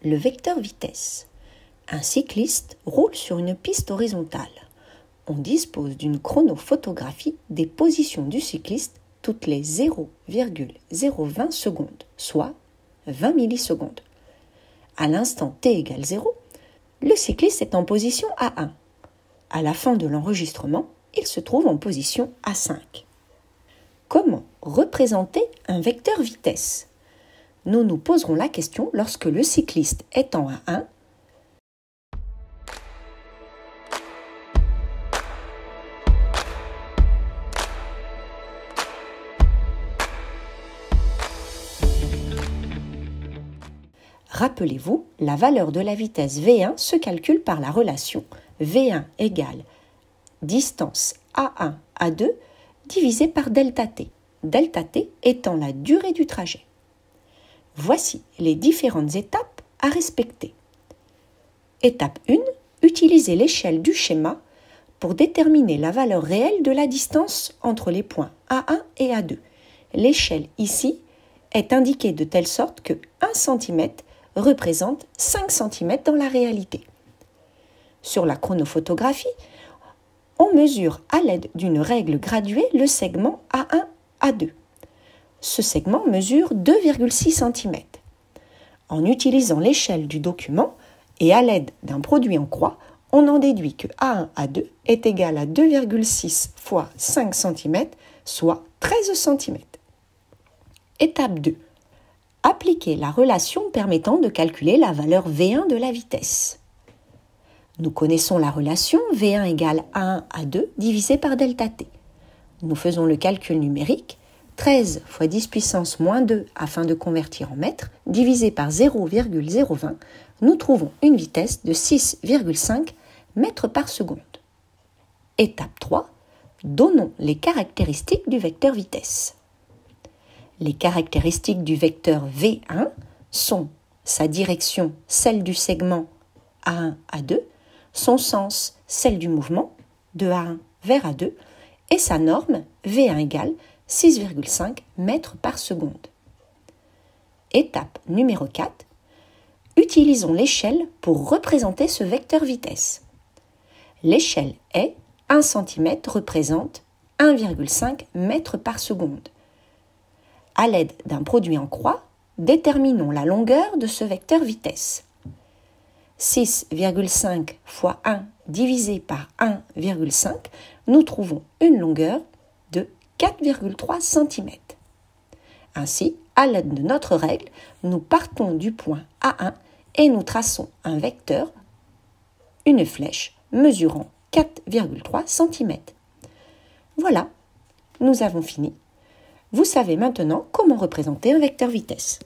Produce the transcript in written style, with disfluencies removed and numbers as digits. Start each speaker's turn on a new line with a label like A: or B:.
A: Le vecteur vitesse. Un cycliste roule sur une piste horizontale. On dispose d'une chronophotographie des positions du cycliste toutes les 0,020 secondes, soit 20 millisecondes. À l'instant t égale 0, le cycliste est en position A1. À la fin de l'enregistrement, il se trouve en position A5. Comment représenter un vecteur vitesse? Nous nous poserons la question lorsque le cycliste est en A1. Rappelez-vous, la valeur de la vitesse V1 se calcule par la relation V1 égale distance A1 à 2 divisé par delta t, delta t étant la durée du trajet. Voici les différentes étapes à respecter. Étape 1. Utilisez l'échelle du schéma pour déterminer la valeur réelle de la distance entre les points A1 et A2. L'échelle ici est indiquée de telle sorte que 1 cm représente 5 cm dans la réalité. Sur la chronophotographie, on mesure à l'aide d'une règle graduée le segment A1-A2. Ce segment mesure 2,6 cm. En utilisant l'échelle du document et à l'aide d'un produit en croix, on en déduit que A1-A2 est égal à 2,6 fois 5 cm, soit 13 cm. Étape 2. Appliquer la relation permettant de calculer la valeur V1 de la vitesse. Nous connaissons la relation V1 égale A1 à 2 divisé par delta t. Nous faisons le calcul numérique 13 fois 10 puissance moins 2 afin de convertir en mètres, divisé par 0,020, nous trouvons une vitesse de 6,5 mètres par seconde. Étape 3. Donnons les caractéristiques du vecteur vitesse. Les caractéristiques du vecteur V1 sont sa direction, celle du segment A1 à 2, son sens, celle du mouvement de A1 vers A2, et sa norme V1 égale 6,5 mètres par seconde. Étape numéro 4. Utilisons l'échelle pour représenter ce vecteur vitesse. L'échelle est 1 cm représente 1,5 mètres par seconde. À l'aide d'un produit en croix, déterminons la longueur de ce vecteur vitesse. 6,5 fois 1 divisé par 1,5, nous trouvons une longueur de 4,3 cm. Ainsi, à l'aide de notre règle, nous partons du point A1 et nous traçons un vecteur, une flèche, mesurant 4,3 cm. Voilà, nous avons fini. Vous savez maintenant comment représenter un vecteur vitesse.